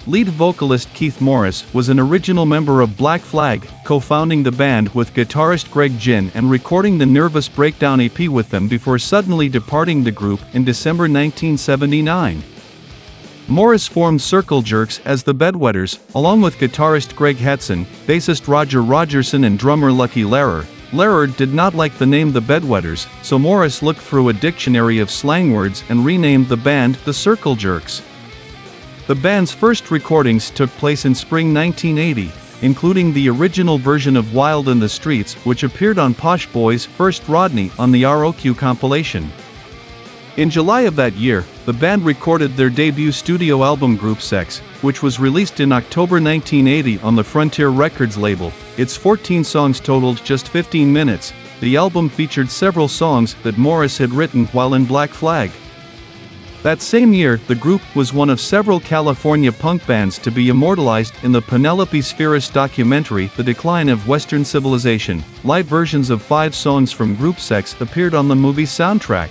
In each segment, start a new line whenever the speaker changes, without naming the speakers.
Lead vocalist Keith Morris was an original member of Black Flag, co-founding the band with guitarist Greg Ginn and recording the Nervous Breakdown EP with them before suddenly departing the group in December 1979. Morris formed Circlejerks as the Bedwetters, along with guitarist Greg Hetson, bassist Roger Rogerson and drummer Lucky Lehrer. Lehrer did not like the name the Bedwetters, so Morris looked through a dictionary of slang words and renamed the band the Circlejerks. The band's first recordings took place in spring 1980, including the original version of Wild in the Streets, which appeared on Posh Boy's First Rodney on the ROQ compilation. In July of that year, the band recorded their debut studio album Group Sex, which was released in October 1980 on the Frontier Records label. Its 14 songs totaled just 15 minutes. The album featured several songs that Morris had written while in Black Flag. That same year, the group was one of several California punk bands to be immortalized in the Penelope Spheeris documentary The Decline of Western Civilization. Live versions of 5 songs from Group Sex appeared on the movie's soundtrack.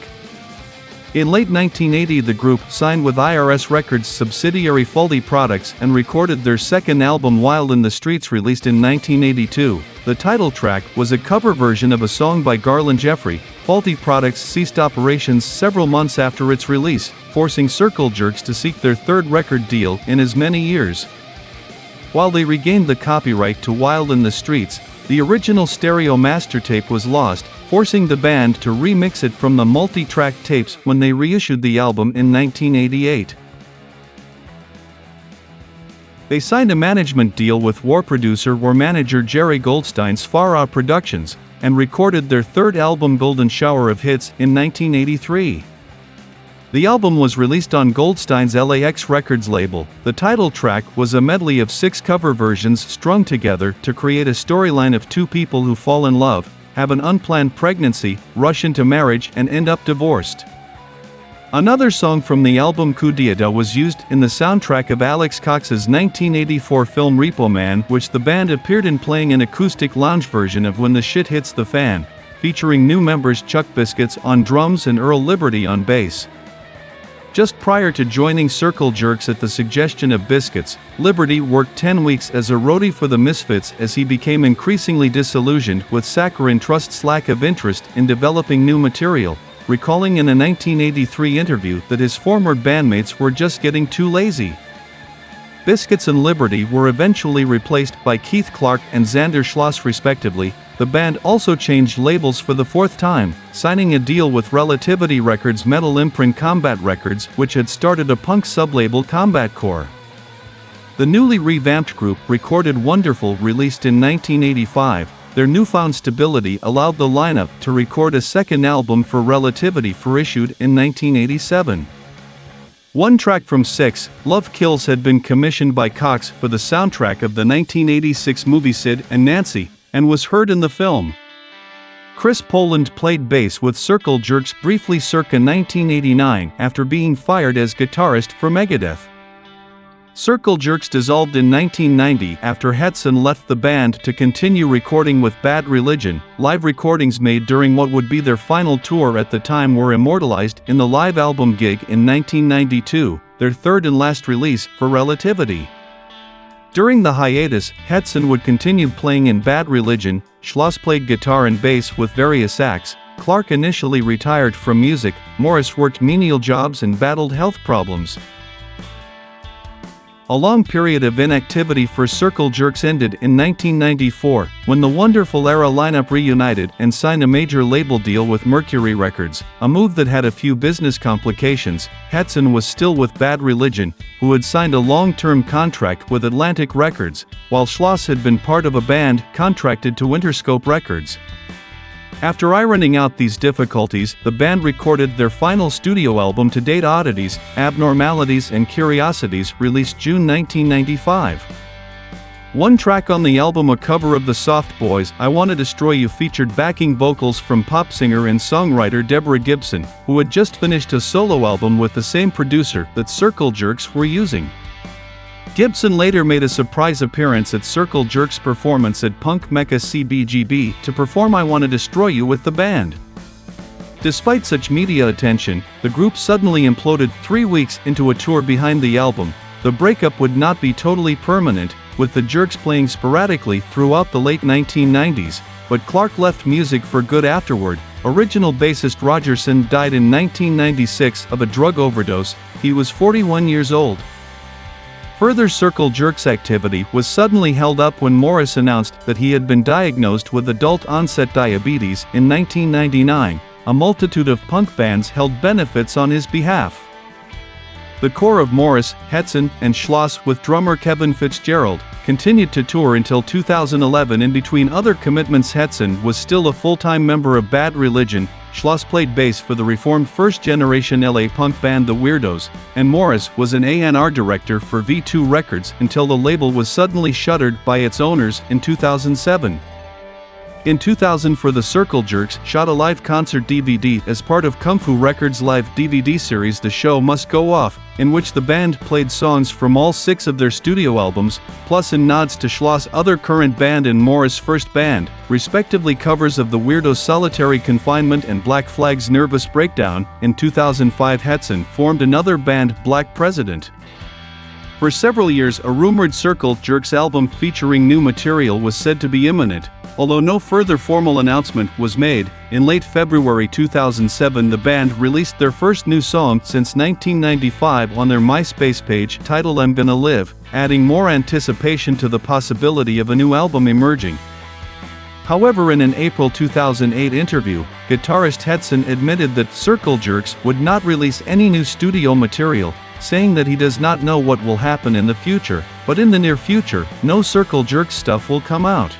In late 1980, the group signed with IRS Records subsidiary Faulty Products and recorded their second album Wild in the Streets, released in 1982. The title track was a cover version of a song by Garland Jeffrey. Faulty Products ceased operations several months after its release, forcing Circlejerks to seek their third record deal in as many years. While they regained the copyright to Wild in the Streets, the original stereo master tape was lost, forcing the band to remix it from the multi-track tapes when they reissued the album in 1988. They signed a management deal with war manager Jerry Goldstein's Far Out Productions, and recorded their third album Golden Shower of Hits in 1983. The album was released on Goldstein's LAX Records label. The title track was a medley of 6 cover versions strung together to create a storyline of 2 people who fall in love, have an unplanned pregnancy, rush into marriage, and end up divorced. Another song from the album Coup d'Etat was used in the soundtrack of Alex Cox's 1984 film Repo Man, which the band appeared in playing an acoustic lounge version of When the Shit Hits the Fan, featuring new members Chuck Biscuits on drums and Earl Liberty on bass. Just prior to joining Circlejerks at the suggestion of Biscuits, Liberty worked 10 weeks as a roadie for the Misfits as he became increasingly disillusioned with Saccharine Trust's lack of interest in developing new material, recalling in a 1983 interview that his former bandmates were just getting too lazy. Biscuits and Liberty were eventually replaced by Keith Clark and Xander Schloss respectively. The band also changed labels for the 4th time, signing a deal with Relativity Records' metal imprint Combat Records, which had started a punk sublabel Combat Core. The newly revamped group recorded Wonderful, released in 1985. Their newfound stability allowed the lineup to record a second album for Relativity issued in 1987. One track from 6, Love Kills, had been commissioned by Cox for the soundtrack of the 1986 movie Sid and Nancy, and was heard in the film. Chris Poland played bass with Circlejerks briefly circa 1989 after being fired as guitarist for Megadeth. Circlejerks dissolved in 1990 after Hetson left the band to continue recording with Bad Religion. Live recordings made during what would be their final tour at the time were immortalized in the live album Gig in 1992, their third and last release for Relativity. During the hiatus, Hetson would continue playing in Bad Religion. Schloss played guitar and bass with various acts. Clark initially retired from music. Morris worked menial jobs and battled health problems. A long period of inactivity for Circlejerks ended in 1994, when the Wonderful era lineup reunited and signed a major label deal with Mercury Records, a move that had a few business complications. Hetson was still with Bad Religion, who had signed a long-term contract with Atlantic Records, while Schloss had been part of a band contracted to Interscope Records. After ironing out these difficulties, the band recorded their final studio album to date, Oddities, Abnormalities and Curiosities, released June 1995. One track on the album, a cover of the Soft Boys' I Wanna Destroy You, featured backing vocals from pop singer and songwriter Deborah Gibson, who had just finished a solo album with the same producer that Circlejerks were using. Gibson later made a surprise appearance at Circlejerks' performance at Punk Mecca CBGB to perform I Wanna Destroy You with the band. Despite such media attention, the group suddenly imploded 3 weeks into a tour behind the album. The breakup would not be totally permanent, with the Jerks playing sporadically throughout the late 1990s, but Clark left music for good afterward. Original bassist Rogerson died in 1996 of a drug overdose. He was 41 years old. Further Circle Jerks activity was suddenly held up when Morris announced that he had been diagnosed with adult-onset diabetes in 1999. A multitude of punk bands held benefits on his behalf. The core of Morris, Hetson, and Schloss with drummer Kevin Fitzgerald continued to tour until 2011. In between other commitments, Hetson was still a full-time member of Bad Religion, Schloss played bass for the reformed first-generation LA punk band The Weirdos, and Morris was an A&R director for V2 Records until the label was suddenly shuttered by its owners in 2007. In 2004, the Circle Jerks shot a live concert DVD as part of Kung Fu Records' live DVD series The Show Must Go Off, in which the band played songs from all 6 of their studio albums, plus in nods to Schloss' other current band and Morris' first band, respectively covers of The Weirdos' Solitary Confinement and Black Flag's Nervous Breakdown. In 2005, Hetson formed another band, Black President. For several years, a rumored Circle Jerks album featuring new material was said to be imminent, although no further formal announcement was made. In late February 2007, the band released their first new song since 1995 on their MySpace page, titled I'm Gonna Live, adding more anticipation to the possibility of a new album emerging. However, in an April 2008 interview, guitarist Hetson admitted that Circle Jerks would not release any new studio material, saying that he does not know what will happen in the future, but in the near future, no Circle Jerks stuff will come out.